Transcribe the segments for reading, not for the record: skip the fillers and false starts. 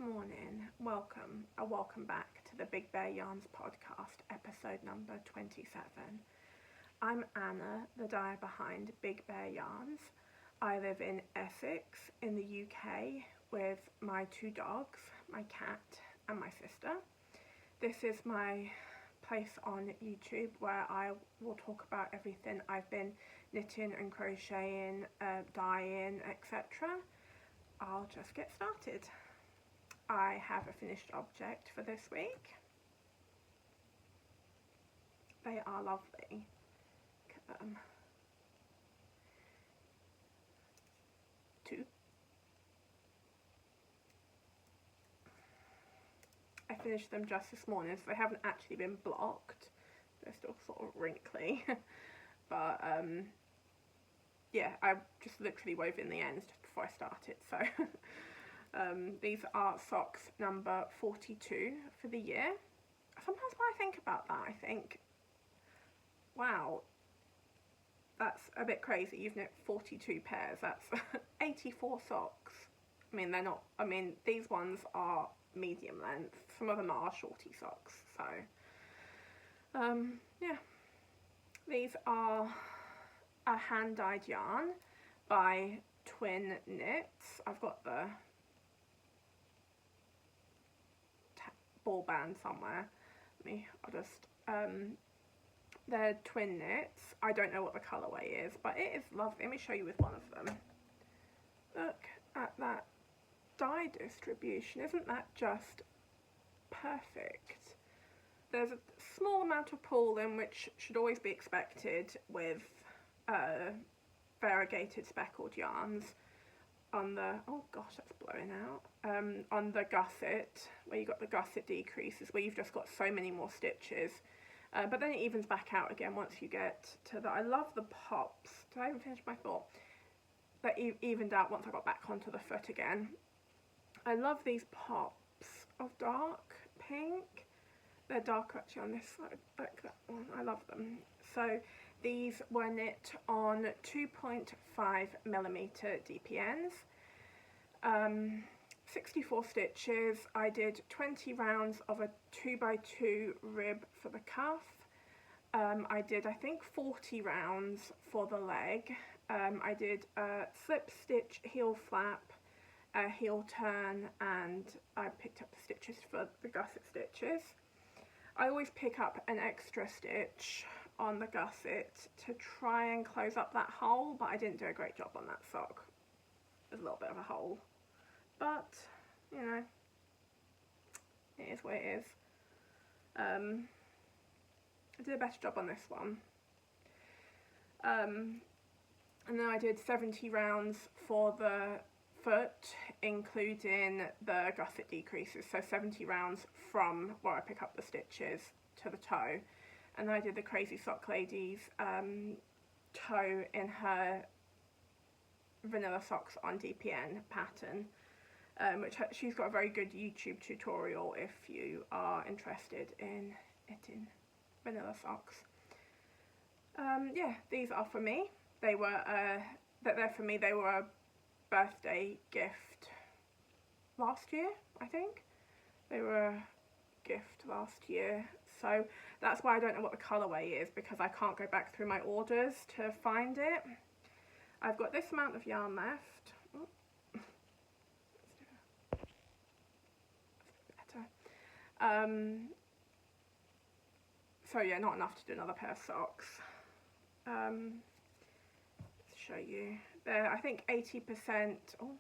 morning, welcome back to the Big Bear Yarns podcast, episode number 27. I'm Anna, the dyer behind Big Bear Yarns. I live in Essex in the UK with my two dogs, my cat and my sister. This is my place on YouTube where I will talk about everything I've been knitting and crocheting, dyeing, etc. I'll just get started. I have a finished object for this week. They are lovely. Look at them. Two. I finished them just this morning, so they haven't actually been blocked. They're still sort of wrinkly. But yeah, I just literally wove in the ends just before I started, so these are socks number 42 for the year. Sometimes when I think about that, I think, wow, that's a bit crazy. You've knit 42 pairs, that's 84 socks. I mean, they're not, these ones are medium length, some of them are shorty socks, so yeah. These are a hand-dyed yarn by Twin Knits. I've got the ball band somewhere. I'll just they're Twin Knits. I don't know what the colourway is, but it is lovely. Let me show you with one of them. Look at that dye distribution. Isn't that just perfect? There's a small amount of pooling, which should always be expected with variegated speckled yarns. On the, oh gosh, that's blowing out, on the gusset, where you've got the gusset decreases, where you've just got so many more stitches, but then it evens back out again once you get to the, I love the pops. Did I even finish my thought? That evened out once I got back onto the foot again. I love these pops of dark pink. They're darker actually on this side, like that one. I love them. So these were knit on 2.5mm DPNs, 64 stitches. I did 20 rounds of a 2x2 rib for the cuff. I did, I think, 40 rounds for the leg. I did a slip stitch heel flap, a heel turn, and I picked up the stitches for the gusset stitches. I always pick up an extra stitch on the gusset to try and close up that hole, but I didn't do a great job on that sock. There's a little bit of a hole, but you know, it is what it is. I did a better job on this one. And then I did 70 rounds for the foot, including the gusset decreases, so 70 rounds from where I pick up the stitches to the toe. And then I did the Crazy Sock Lady's toe in her vanilla socks on DPN pattern, which she's got a very good YouTube tutorial if you are interested in knitting vanilla socks. Yeah, these are for me. They were they're for me. They were a birthday gift last year, I think. They were a gift last year, so that's why I don't know what the colourway is, because I can't go back through my orders to find it. I've got this amount of yarn left. Oh. Let's do better. So yeah, not enough to do another pair of socks. Let's show you. They're, I think, 80%. Oh.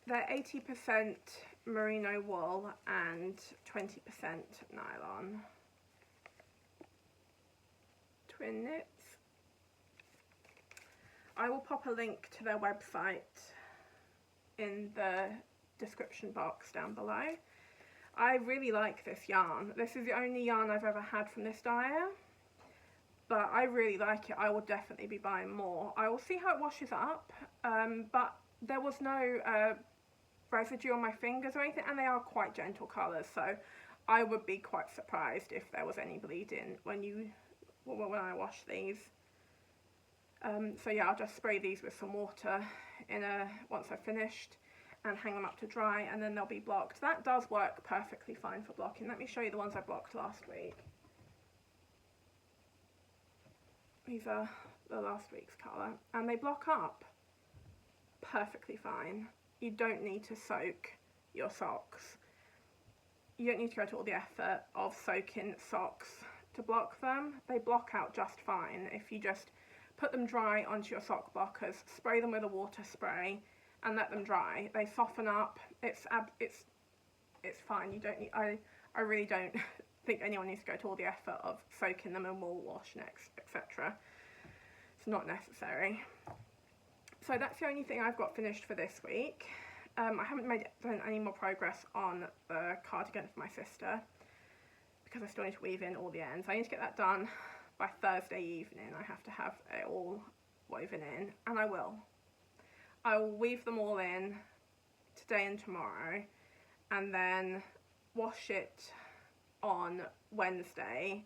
They're 80% merino wool and 20% nylon. Twin Knits. I will pop a link to their website in the description box down below. I really like this yarn. This is the only yarn I've ever had from this dyer, but I really like it. I will definitely be buying more. I will see how it washes up, but there was no residue on my fingers or anything, and they are quite gentle colours, so I would be quite surprised if there was any bleeding when I wash these. So yeah, I'll just spray these with some water once I've finished, and hang them up to dry, and then they'll be blocked. That does work perfectly fine for blocking. Let me show you the ones I blocked last week. These are the last week's colour, and they block up perfectly fine. You don't need to soak your socks. You don't need to go to all the effort of soaking socks to block them. They block out just fine if you just put them dry onto your sock blockers, spray them with a water spray, and let them dry. They soften up. It's fine. You don't need. I really don't think anyone needs to go to all the effort of soaking them in wool wash next, etc. It's not necessary. So that's the only thing I've got finished for this week. I haven't done any more progress on the cardigan for my sister because I still need to weave in all the ends. I need to get that done by Thursday evening. I have to have it all woven in, and I will. I will weave them all in today and tomorrow, and then wash it on Wednesday,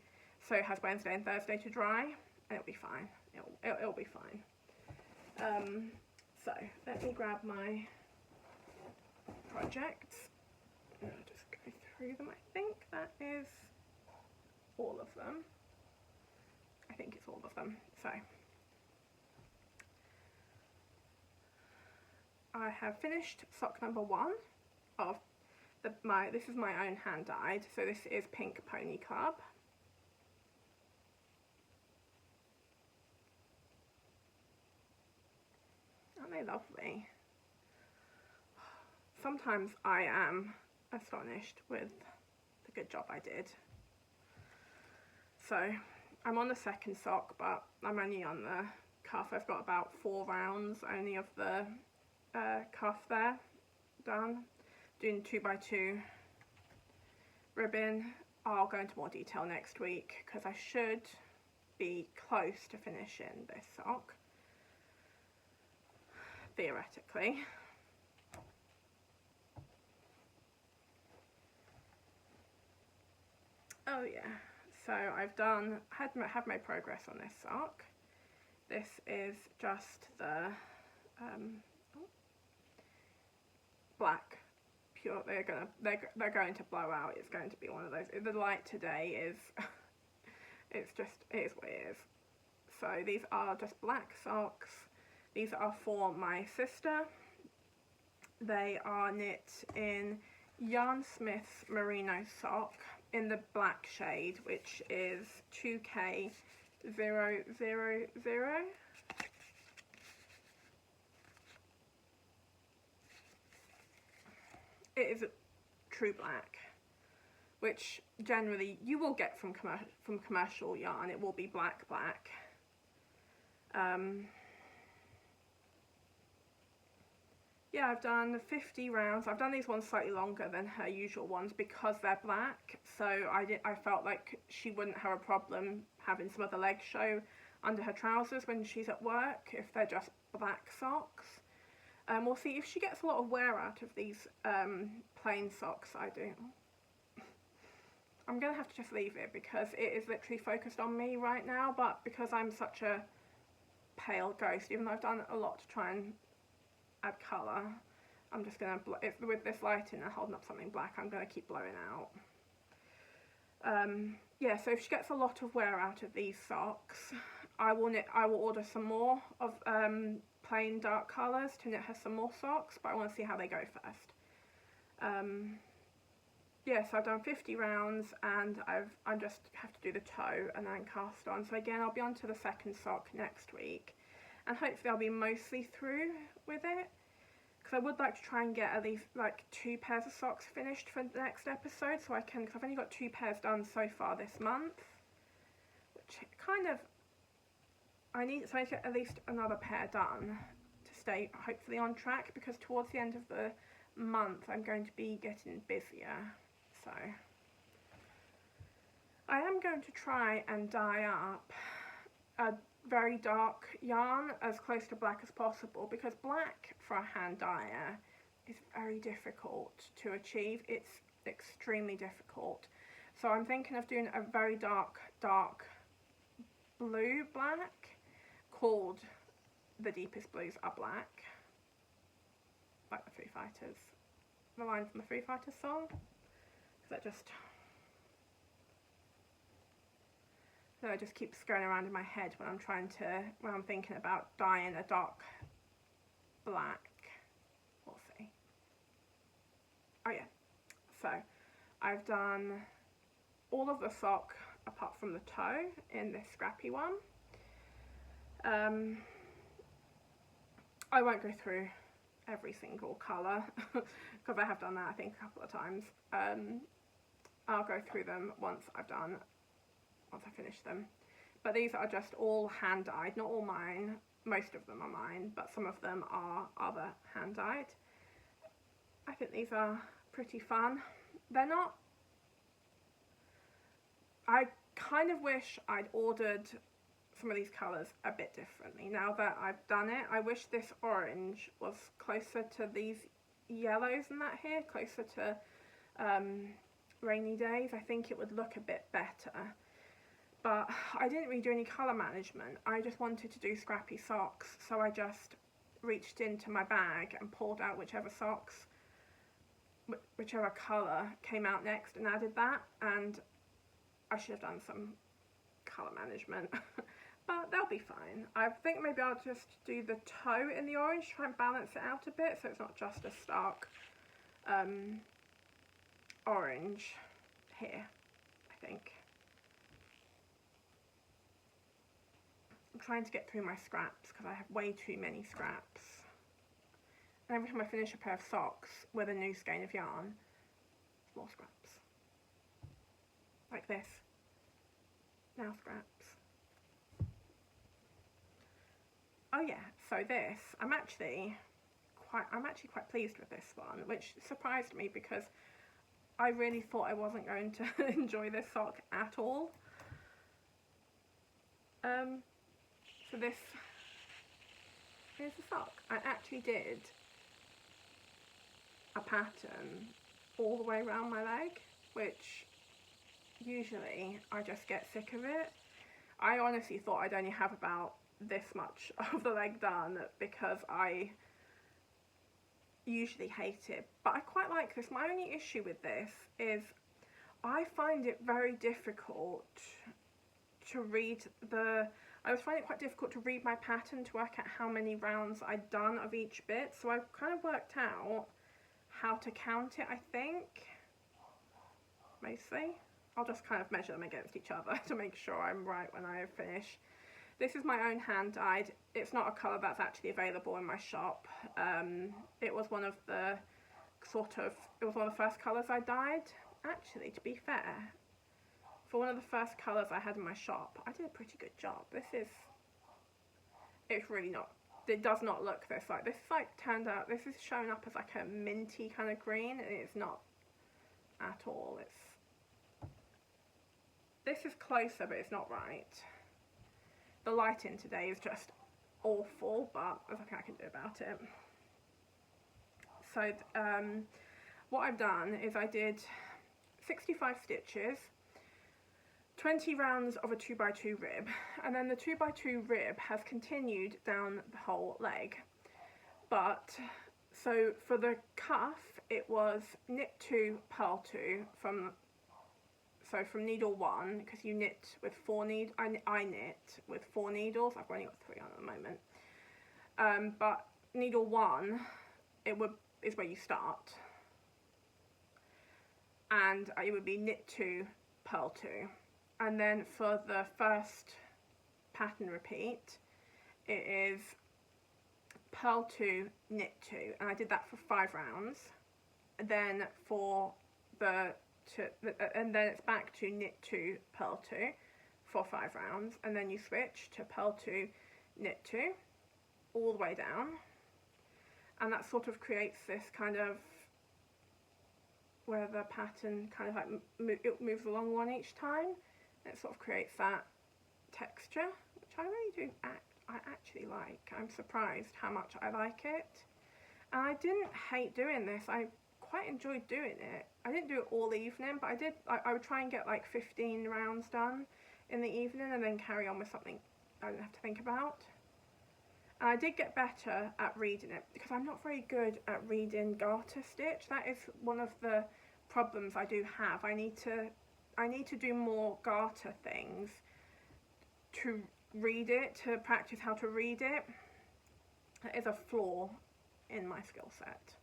so it has Wednesday and Thursday to dry, and it'll be fine. It'll be fine. So let me grab my projects and I'll just go through them. I think that is all of them. I think it's all of them. So I have finished sock number 1 of this is my own hand dyed, so this is Pink Pony Club. Aren't they lovely? Sometimes I am astonished with the good job I did. So I'm on the second sock, but I'm only on the cuff. I've got about 4 rounds only of the cuff there done. Doing 2x2 ribbon. I'll go into more detail next week because I should be close to finishing this sock, theoretically. Oh yeah, so I've have made progress on this sock. This is just the black pure. They're going to blow out. It's going to be one of those. The light today is it is what it is. So these are just black socks. These are for my sister. They are knit in Yarn Smith's merino sock in the black shade, which is 2K000. It is a true black, which generally you will get from commercial yarn. It will be black. Yeah, I've done 50 rounds. I've done these ones slightly longer than her usual ones because they're black, so I felt like she wouldn't have a problem having some of the legs show under her trousers when she's at work if they're just black socks. We'll see if she gets a lot of wear out of these plain socks I do. I'm going to have to just leave it because it is literally focused on me right now, but because I'm such a pale ghost, even though I've done a lot to try and add colour, I'm just going to, with this lighting and holding up something black, I'm going to keep blowing out. Yeah, so if she gets a lot of wear out of these socks, I will order some more of plain dark colours to knit her some more socks, but I want to see how they go first. Yeah, so I've done 50 rounds and I just have to do the toe and then cast on. So again, I'll be on to the second sock next week, and hopefully I'll be mostly through with it, because I would like to try and get at least like 2 pairs of socks finished for the next episode, so I can, because I've only got 2 pairs done so far this month, which kind of, I need to get at least another pair done to stay hopefully on track, because towards the end of the month I'm going to be getting busier. So I am going to try and dye up a very dark yarn as close to black as possible, because black for a hand dyer is very difficult to achieve. It's extremely difficult. So I'm thinking of doing a very dark blue black, called The Deepest Blues Are Black, like the Foo Fighters, the line from the Foo Fighters song, because it just keeps going around in my head when I'm thinking about dyeing a dark black. We'll see. Oh yeah, so I've done all of the sock apart from the toe in this scrappy one. I won't go through every single colour because I have done that I think a couple of times. I'll go through them once I finish them. But these are just all hand dyed, not all mine. Most of them are mine, but some of them are other hand dyed. I think these are pretty fun. They're not... I kind of wish I'd ordered some of these colours a bit differently. Now that I've done it, I wish this orange was closer to these yellows and that here, closer to Rainy Days. I think it would look a bit better. But I didn't really do any colour management. I just wanted to do scrappy socks, so I just reached into my bag and pulled out whichever colour came out next and added that, and I should have done some colour management. But they'll be fine. I think maybe I'll just do the toe in the orange, try and balance it out a bit so it's not just a stark orange here, I think. I'm trying to get through my scraps because I have way too many scraps. And every time I finish a pair of socks with a new skein of yarn, more scraps. Like this. Now scraps. Oh yeah, so this, I'm actually quite pleased with this one, which surprised me because I really thought I wasn't going to enjoy this sock at all. So this is the sock. I actually did a pattern all the way around my leg, which usually I just get sick of it. I honestly thought I'd only have about this much of the leg done because I usually hate it, but I quite like this. My only issue with this is I find it very difficult to read I was finding it quite difficult to read my pattern to work out how many rounds I'd done of each bit, so I've kind of worked out how to count it, I think, mostly. I'll just kind of measure them against each other to make sure I'm right when I finish. This is my own hand dyed. It's not a colour that's actually available in my shop. It was one of the first colours I dyed. Actually, to be fair, for one of the first colours I had in my shop, I did a pretty good job. It's really not, it does not look this like, this is like turned out, this is showing up as like a minty kind of green, and it's not at all. This is closer, but it's not right. The lighting today is just awful, but there's nothing I can do about it. So what I've done is I did 65 stitches, 20 rounds of a 2x2 rib, and then the 2x2 rib has continued down the whole leg. But so for the cuff it was knit 2, purl 2 from needle 1, because you knit with 4 needles. I knit with 4 needles. I've only got 3 on at the moment. But needle 1 is where you start, and it would be knit 2, purl 2, and then for the first pattern repeat it is purl 2, knit 2, and I did that for 5 rounds. Then and then it's back to knit 2, purl 2 for 5 rounds, and then you switch to purl 2, knit 2 all the way down, and that sort of creates this kind of, where the pattern kind of like it moves along one each time, and it sort of creates that texture, which I really do I actually like. I'm surprised how much I like it, and I didn't hate doing this. I quite enjoyed doing it. I didn't do it all evening, but I would try and get like 15 rounds done in the evening and then carry on with something I didn't have to think about. And I did get better at reading it because I'm not very good at reading garter stitch. That is one of the problems I do have. I need to do more garter things to read it, to practice how to read it. That is a flaw in my skill set.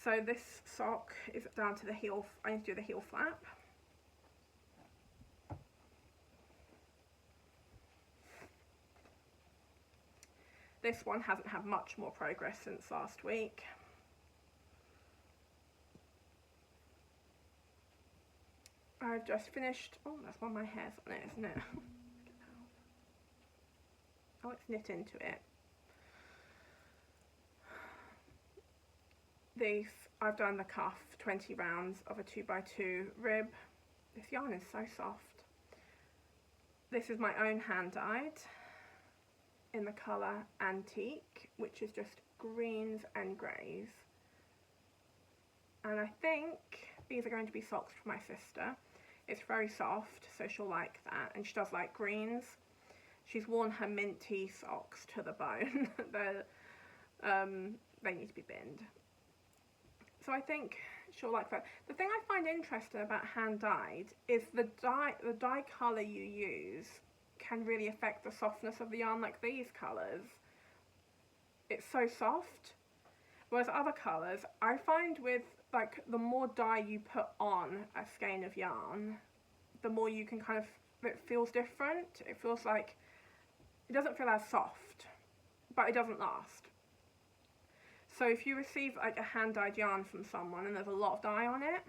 So this sock is down to the heel. I need to do the heel flap. This one hasn't had much more progress since last week. I've just finished, oh, that's one of my hairs on it, isn't it? Oh, it's knit into it. I've done the cuff, 20 rounds of a 2x2 rib. This yarn is so soft. This is my own hand-dyed in the colour Antique, which is just greens and greys. And I think these are going to be socks for my sister. It's very soft, so she'll like that, and she does like greens. She's worn her minty socks to the bone. They need to be binned. So I think she'll like that. The thing I find interesting about hand-dyed is the dye colour you use can really affect the softness of the yarn. Like these colours, it's so soft, whereas other colours, I find with like the more dye you put on a skein of yarn, the more you can kind of, it feels different. It feels like, it doesn't feel as soft, but it doesn't last. So if you receive like a hand-dyed yarn from someone and there's a lot of dye on it,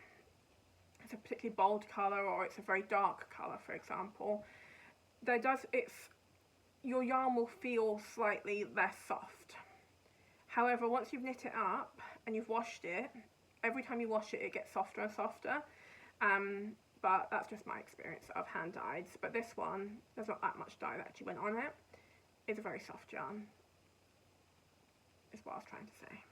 it's a particularly bold colour or it's a very dark colour, for example, your yarn will feel slightly less soft. However, once you've knit it up and you've washed it, every time you wash it, it gets softer and softer. But that's just my experience of hand-dyed. But this one, there's not that much dye that actually went on it. It's a very soft yarn, is what I was trying to say.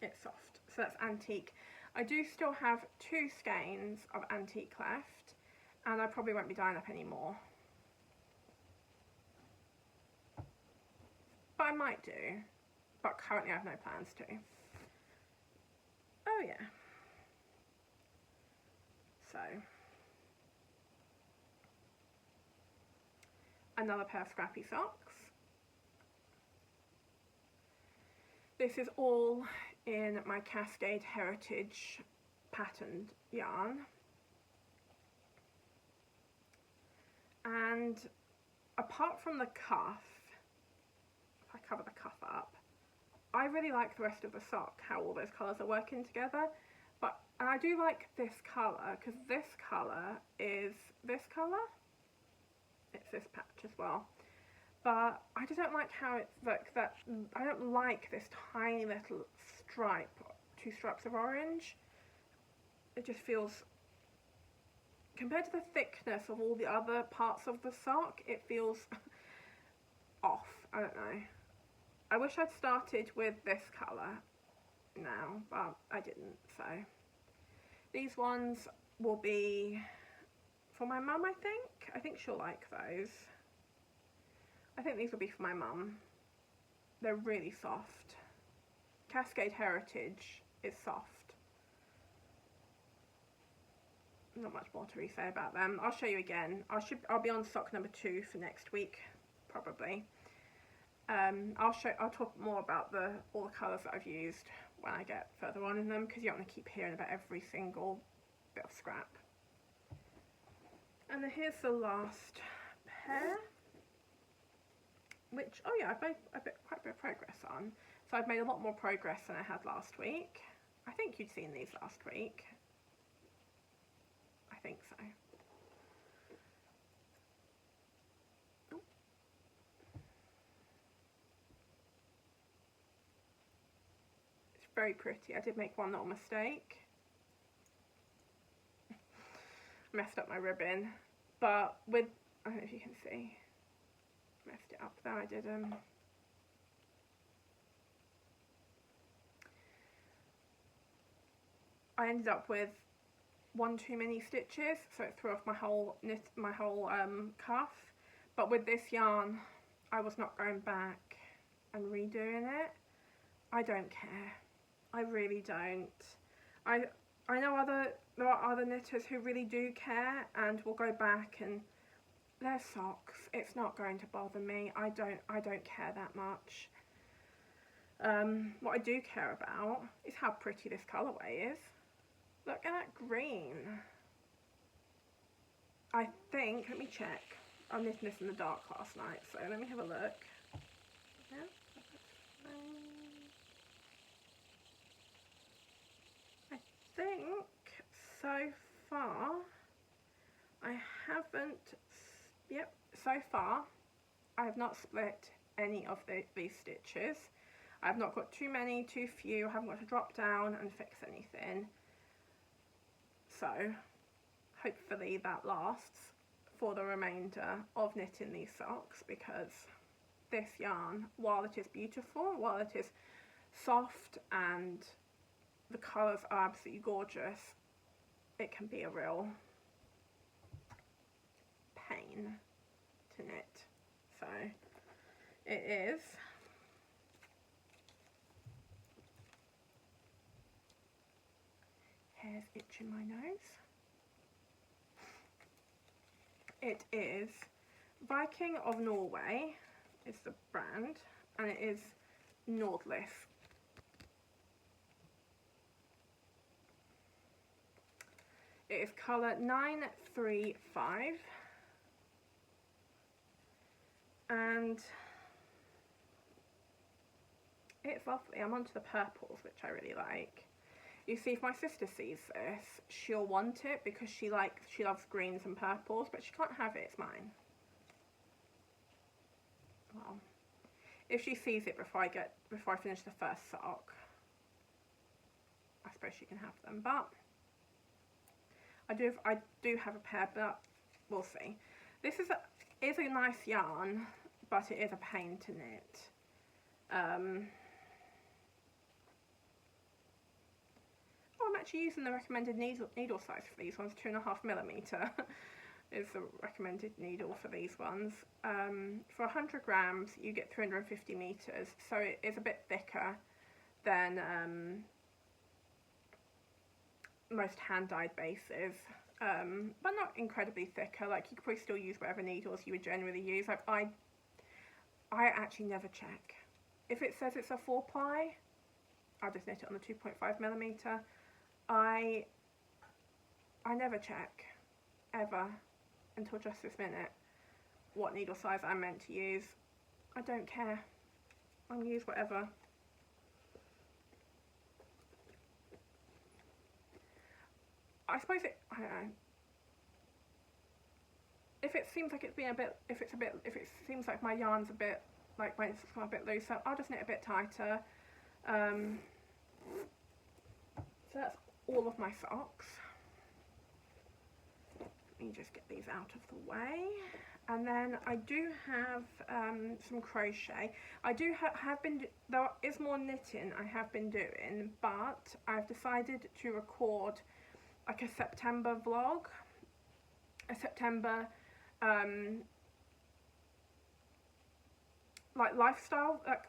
It's soft. So that's Antique. I do still have 2 skeins of Antique left, and I probably won't be dyeing up any more. But I might do. But currently I have no plans to. Oh yeah. So, another pair of scrappy socks. This is all in my Cascade Heritage patterned yarn. And apart from the cuff, if I cover the cuff up, I really like the rest of the sock, how all those colours are working together. And I do like this colour, because this colour is this colour. It's this patch as well. But I just don't like how it's like that. I don't like this tiny little stripe, 2 stripes of orange. It just feels, compared to the thickness of all the other parts of the sock, it feels off. I don't know. I wish I'd started with this colour now, but I didn't, so. These ones will be for my mum, I think. I think she'll like those. I think these will be for my mum. They're really soft. Cascade Heritage is soft. Not much more to really say about them. I'll show you again. I'll be on sock number 2 for next week, probably. I'll talk more about all the colours that I've used when I get further on in them, because you don't want to keep hearing about every single bit of scrap. And then here's the last pair, which, oh yeah, I've made quite a bit of progress on. So I've made a lot more progress than I had last week. I think you'd seen these last week. I think so. Very pretty. I did make one little mistake. Messed up my ribbon, but with, I don't know if you can see, messed it up there. I did I ended up with 1 too many stitches, so it threw off my whole cuff. But with this yarn, I was not going back and redoing it. I don't care. I really don't. I know there are other knitters who really do care and will go back and their socks. It's not going to bother me. I don't care that much. What I do care about is how pretty this colourway is. Look at that green. I think, let me check. I knitted this in the dark last night, so let me have a look. Yeah. I think so far I haven't, yep, so far I have not split any of these stitches. I've not got too many, too few, I haven't got to drop down and fix anything. So hopefully that lasts for the remainder of knitting these socks, because this yarn, while it is beautiful, while it is soft and the colours are absolutely gorgeous, it can be a real pain to knit. So it is. Hair's itching my nose. It is Viking of Norway is the brand, and it is Nordlys. It is colour 935, and it's lovely. I'm onto the purples, which I really like. You see, if my sister sees this, she'll want it because she loves greens and purples, but she can't have it, it's mine. Well, if she sees it before I finish the first sock, I suppose she can have them. But I do have a pair, but we'll see. This is a nice yarn, but it is a pain to knit. I'm actually using the recommended needle size for these ones. 2.5mm is the recommended needle for these ones. For 100 grams you get 350 meters, so it is a bit thicker than most hand-dyed bases, but not incredibly thicker. Like, you could probably still use whatever needles you would generally use. Like, I actually never check. If it says it's a 4-ply, I'll just knit it on the 2.5mm. I never check, ever, until just this minute, what needle size I'm meant to use. I don't care. I'll use whatever. I suppose I don't know. If it seems like it's been a bit, if it seems like my yarn's a bit, like when it's a bit looser, I'll just knit a bit tighter. So that's all of my socks. Let me just get these out of the way. And then I do have some crochet. I do have been, there is more knitting I have been doing, but I've decided to record like a September vlog, a September like lifestyle, like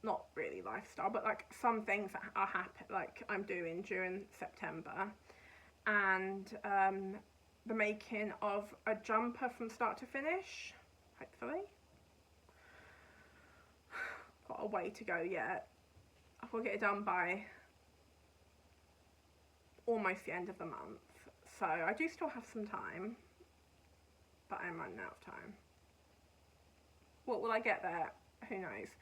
not really lifestyle, but like some things that are like I'm doing during September, and the making of a jumper from start to finish, hopefully. Got a way to go yet. I'll get it done by almost the end of the month, so I do still have some time, but I'm running out of time. What will I get there? Who knows?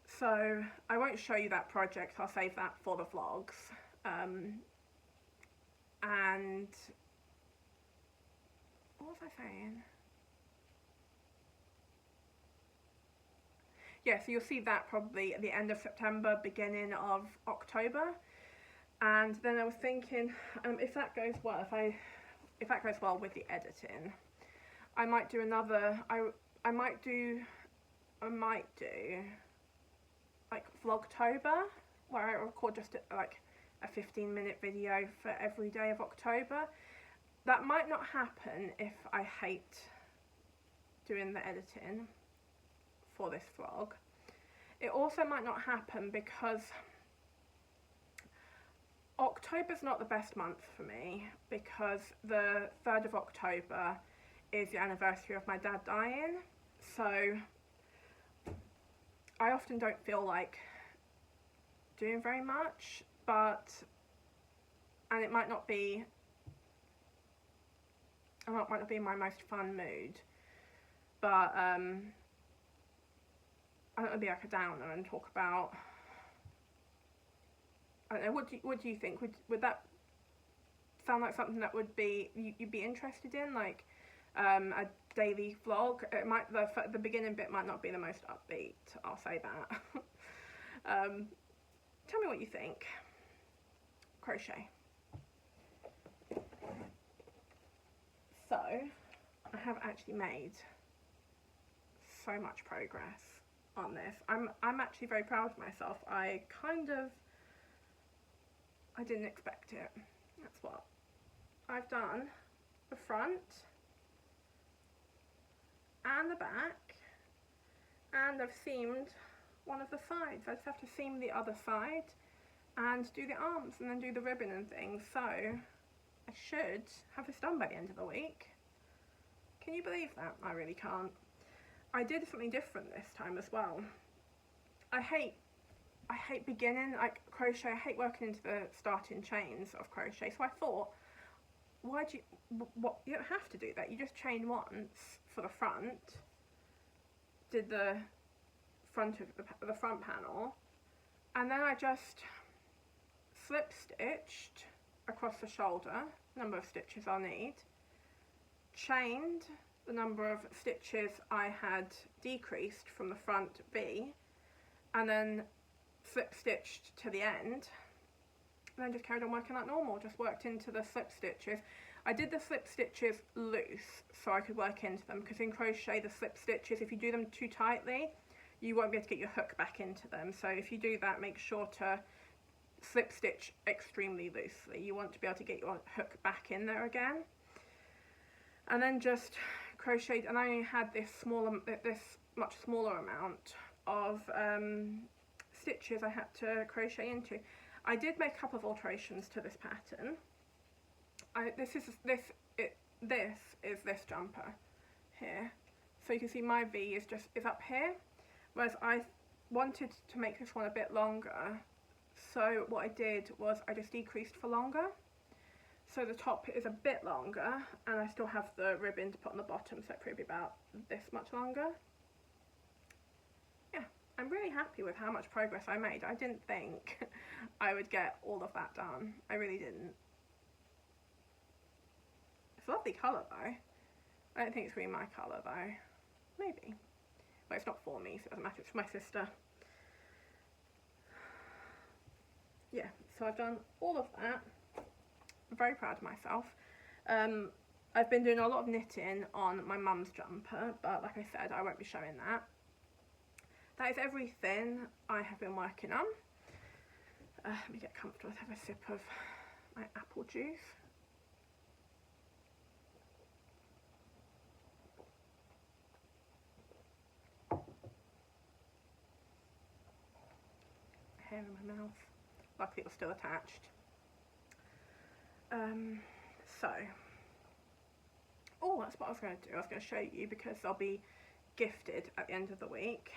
So I won't show you that project, I'll save that for the vlogs. And what was I saying? Yeah, so you'll see that probably at the end of September, beginning of October. And then I was thinking, if that goes well, if that goes well with the editing, I might do another. I might do like Vlogtober, where I record just like a 15-minute video for every day of October. That might not happen if I hate doing the editing for this vlog. It also might not happen because October's not the best month for me, because the 3rd of October is the anniversary of my dad dying, so I often don't feel like doing very much, and it might not be in my most fun mood, but I don't want to be like a downer and talk about, I don't know, what do you think? Would that sound like something that would be, you'd be interested in, like a daily vlog? It might, the beginning bit might not be the most upbeat, I'll say that. Tell me what you think. Crochet. So, I have actually made so much progress on this. I'm actually very proud of myself. I didn't expect it. That's what. I've done the front and the back, and I've seamed one of the sides. I just have to seam the other side and do the arms and then do the ribbon and things. So I should have this done by the end of the week. Can you believe that? I really can't. I did something different this time as well. I hate beginning, like, crochet. I hate working into the starting chains of crochet. So I thought, you don't have to do that. You just chain once for the front. Did the front of the front panel, and then I just slip stitched across the shoulder, number of stitches I'll need, chained the number of stitches I had decreased from the front V, and then slip stitched to the end, and then just carried on working like normal, just worked into the slip stitches. I did the slip stitches loose so I could work into them, because in crochet the slip stitches, if you do them too tightly, you won't be able to get your hook back into them. So if you do that, make sure to slip stitch extremely loosely. You want to be able to get your hook back in there again. And then just crocheted, and I only had this much smaller amount of stitches I had to crochet into. I did make a couple of alterations to this pattern. This is this jumper here. So you can see my V is up here, whereas I wanted to make this one a bit longer. So what I did was I just decreased for longer. So the top is a bit longer, and I still have the ribbon to put on the bottom, so it probably be about this much longer. Yeah, I'm really happy with how much progress I made. I didn't think I would get all of that done. I really didn't. It's a lovely colour though. I don't think it's really my colour though. Maybe. Well, it's not for me, so it doesn't matter. It's for my sister. Yeah, so I've done all of that. I'm very proud of myself. I've been doing a lot of knitting on my mum's jumper, but like I said, I won't be showing that. That is everything I have been working on. Let me get comfortable. Let's have a sip of my apple juice. Hair in my mouth. Luckily it was still attached. That's what I was going to do. I was going to show you, because they'll be gifted at the end of the week.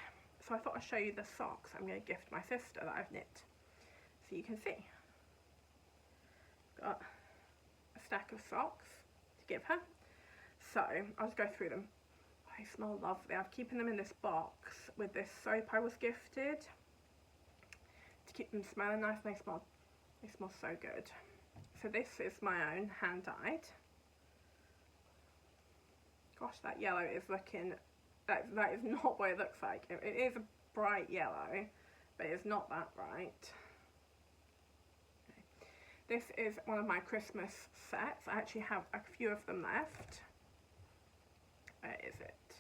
So I thought I'd show you the socks I'm going to gift my sister that I've knit, so you can see. Got a stack of socks to give her. So I'll just go through them. Oh, they smell lovely. I'm keeping them in this box with this soap I was gifted to keep them smelling nice, and they smell so good. So this is my own hand dyed. Gosh, that yellow is looking, that is not what it looks like. It is a bright yellow, but it's not that bright. Okay. This is one of my Christmas sets. I actually have a few of them left. Where is it?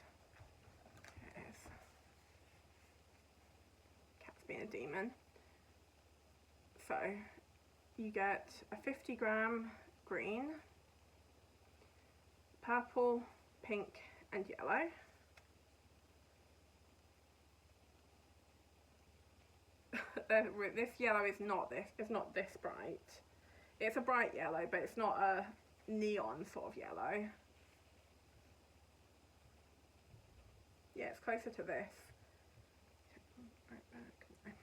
Here it is. Cat's being a demon. So you get a 50-gram green, purple, pink and yellow, This yellow is not this. It's not this bright. It's a bright yellow, but it's not a neon sort of yellow. Yeah, it's closer to this. Right back.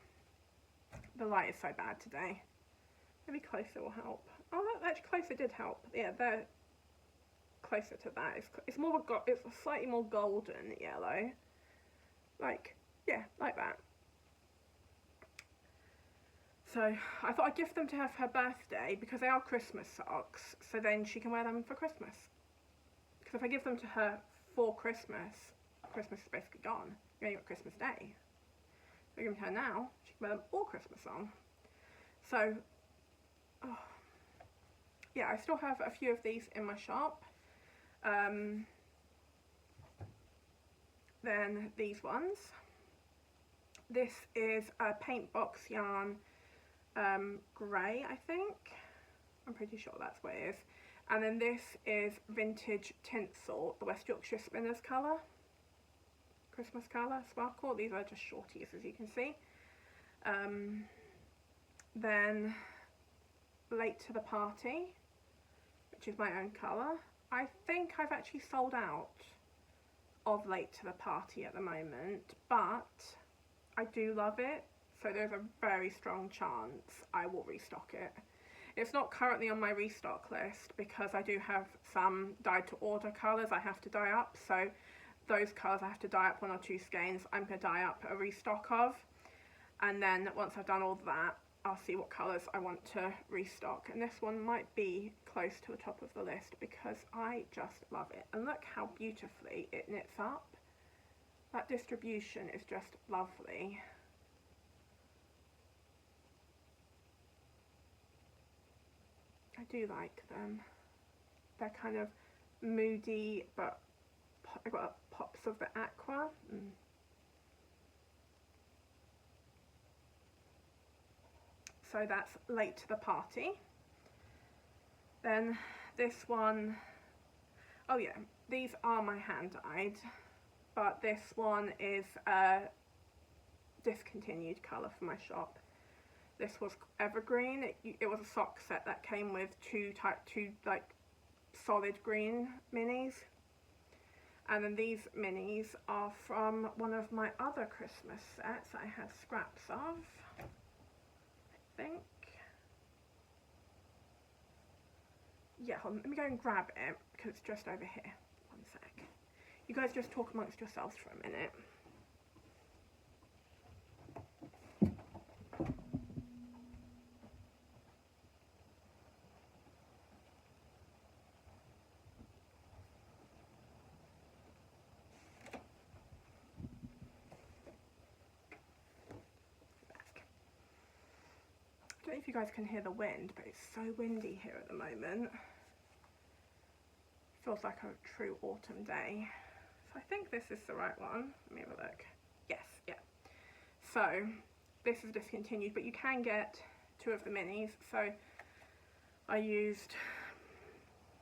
The light is so bad today. Maybe closer will help. Oh, actually closer did help. Yeah, they're closer to that. It's more of a it's a slightly more golden yellow. Like, yeah, like that. So I thought I'd gift them to her for her birthday because they are Christmas socks, so then she can wear them for Christmas. Because if I give them to her for Christmas, Christmas is basically gone. You only got Christmas Day. If I give them to her now, she can wear them all Christmas long. So, yeah, I still have a few of these in my shop. Then these ones. This is a paint box yarn grey, I think. I'm pretty sure that's what it is. And then this is vintage tinsel, the West Yorkshire Spinners colour, Christmas colour, sparkle. These are just shorties, as you can see. Then Late to the Party, which is my own colour. I think I've actually sold out of Late to the Party at the moment, but I do love it, so there's a very strong chance I will restock it. It's not currently on my restock list because I do have some dyed to order colours I have to dye up, so those colours I have to dye up 1 or 2 skeins I'm going to dye up a restock of, and then once I've done all that I'll see what colours I want to restock, and this one might be close to the top of the list because I just love it. And look how beautifully it knits up. That distribution is just lovely. I do like them. They're kind of moody, but I've got pops of the aqua. So that's Late to the Party. Then this one, oh yeah, these are my hand dyed, but this one is a discontinued colour for my shop. This was Evergreen. It was a sock set that came with two like solid green minis, and then these minis are from one of my other Christmas sets I had scraps of, I think. Yeah, hold on, let me go and grab it because it's just over here. One sec. You guys just talk amongst yourselves for a minute. I don't know if you guys can hear the wind, but it's so windy here at the moment. Feels like a true autumn day. So I think this is the right one. Let me have a look. Yes, yeah. So this is discontinued, but you can get 2 of the minis. So I used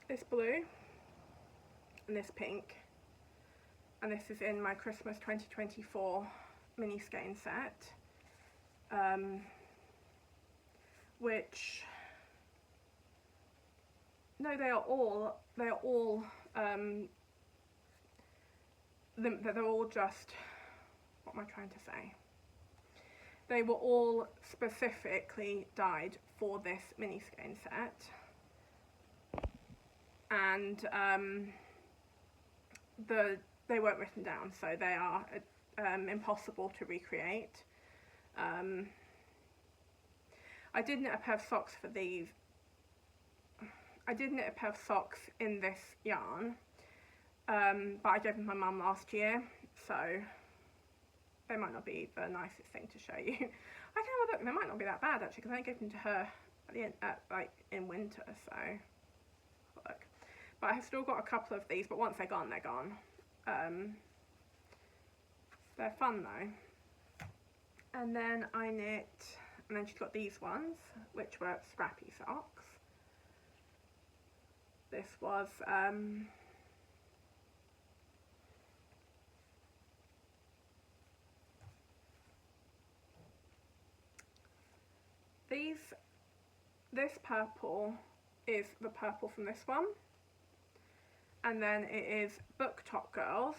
this blue and this pink, and this is in my Christmas 2024 mini skein set. Which, no, they're all just, what am I trying to say? They were all specifically dyed for this mini skein set, and they weren't written down, so they are impossible to recreate. I did knit a pair of socks for these. I did knit a pair of socks in this yarn, but I gave them to my mum last year, so they might not be the nicest thing to show you. I can have a look. They might not be that bad actually, because I gave them to her at the end, like in winter. So look, but I have still got a couple of these. But once they're gone, they're gone. They're fun though. And then I knit. And then she's got these ones, which were scrappy socks. This was this purple is the purple from this one, and then it is Book Top Girls,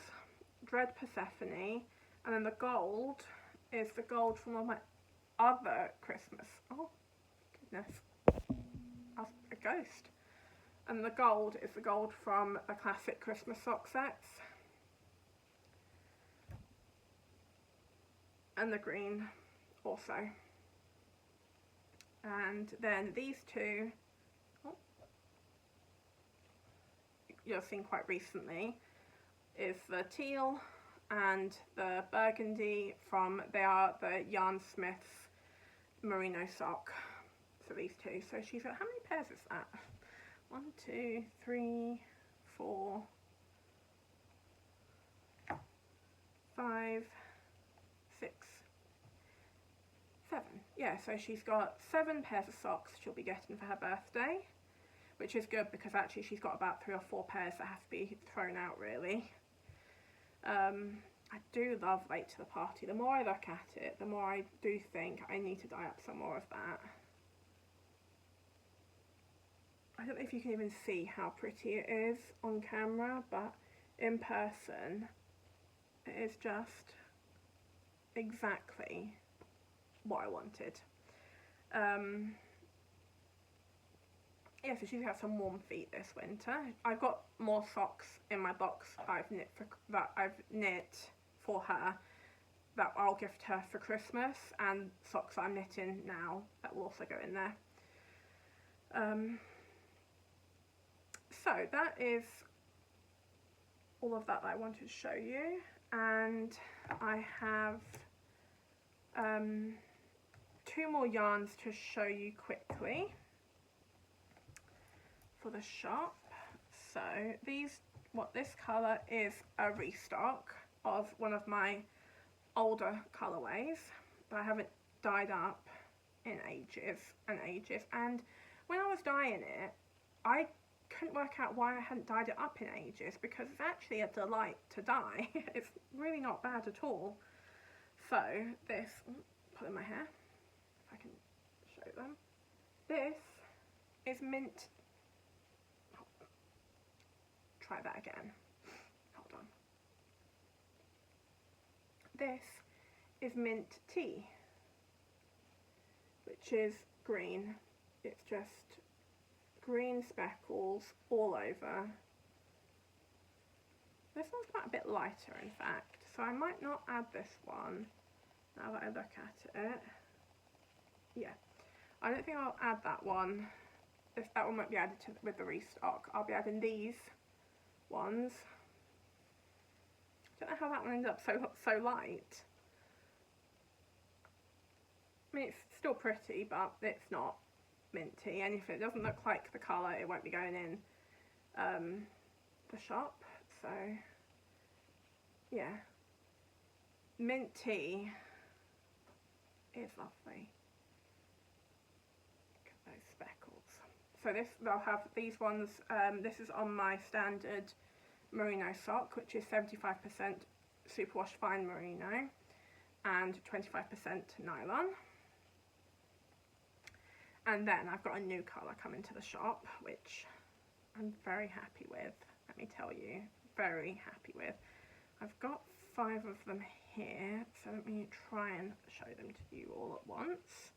Dread Persephone, and then the gold is the gold from all my other Christmas. Oh goodness, that's a ghost. And the gold is the gold from the classic Christmas sock sets. And the green also. And then these two, you've seen quite recently, is the teal and the burgundy from, they are the Yarn Smiths merino sock. So these two. So she's got, how many pairs is that? 1, 2, 3, 4, 5, 6, 7. Yeah, so she's got 7 pairs of socks she'll be getting for her birthday, which is good because actually she's got about 3 or 4 pairs that have to be thrown out really. I do love Late to the Party. The more I look at it, the more I do think I need to dye up some more of that. I don't know if you can even see how pretty it is on camera, but in person it is just exactly what I wanted. Yeah, so she's got some warm feet this winter. I've got more socks in my box I've knit for her that I'll gift her for Christmas, and socks I'm knitting now that will also go in there. So that is all of that I wanted to show you, and I have 2 more yarns to show you quickly for the shop. So this colour is a restock of one of my older colourways that I haven't dyed up in ages and ages, and when I was dyeing it I couldn't work out why I hadn't dyed it up in ages, because it's actually a delight to dye. It's really not bad at all. So this, put in my hair if I can show them, this is mint, try that again, hold on, this is mint tea, which is green. It's just green speckles all over. This one's quite a bit lighter in fact, so I might not add this one now that I look at it. Yeah, I don't think I'll add that one. That one won't be added with the restock. I'll be adding these ones. I don't know how that one ended up so light. I mean, it's still pretty, but it's not minty, and if it doesn't look like the colour, it won't be going in the shop. So yeah, mint tea is lovely. Look at those speckles. So they'll have these ones, this is on my standard merino sock, which is 75% superwash fine merino and 25% nylon. And then I've got a new colour coming to the shop, which I'm very happy with, let me tell you, very happy with. I've got 5 of them here, so let me try and show them to you all at once.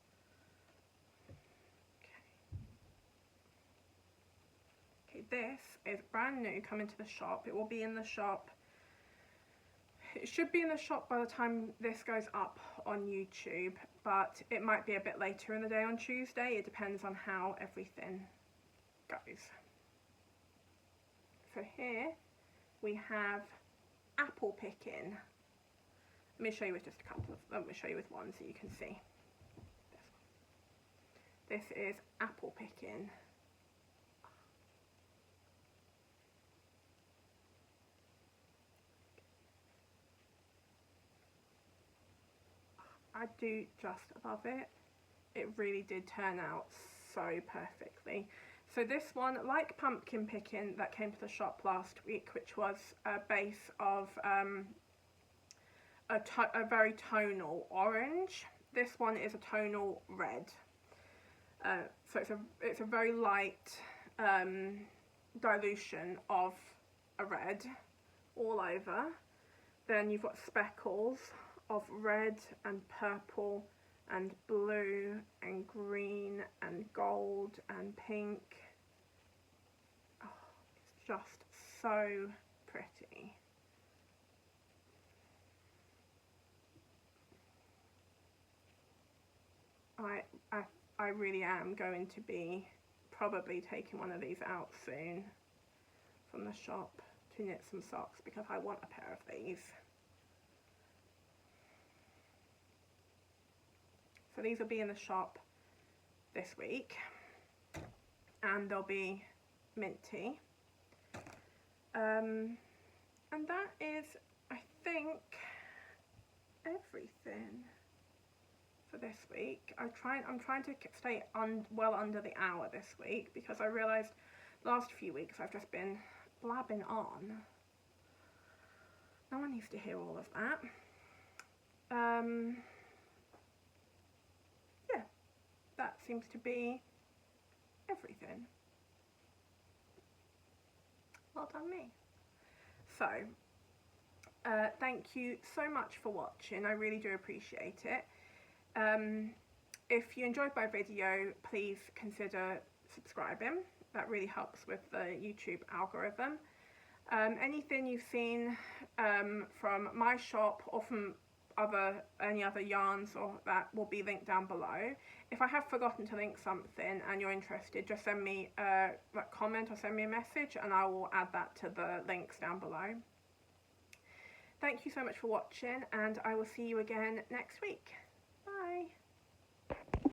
Okay, this is brand new, coming to the shop. It will be in the shop, it should be in the shop by the time this goes up on YouTube, but it might be a bit later in the day on Tuesday. It depends on how everything goes. So here we have apple picking. Let me show you with just a couple of, let me show you with one so you can see. This is apple picking. I do just love it. It really did turn out so perfectly. So this one, like pumpkin picking that came to the shop last week, which was a base of a very tonal orange, this one is a tonal red. So it's a very light dilution of a red all over. Then you've got speckles of red and purple and blue and green and gold and pink. Oh, it's just so pretty. I really am going to be probably taking one of these out soon from the shop to knit some socks, because I want a pair of these. So these will be in the shop this week, and they'll be minty. And that is, I think, everything for this week. I'm trying to stay well under the hour this week, because I realised last few weeks I've just been blabbing on. No one needs to hear all of that. Yeah, that seems to be everything. Well done me. So, thank you so much for watching. I really do appreciate it. If you enjoyed my video, please consider subscribing. That really helps with the YouTube algorithm. Anything you've seen from my shop or from any other yarns or that will be linked down below. If I have forgotten to link something and you're interested, just send me a comment or send me a message and I will add that to the links down below. Thank you so much for watching, and I will see you again next week.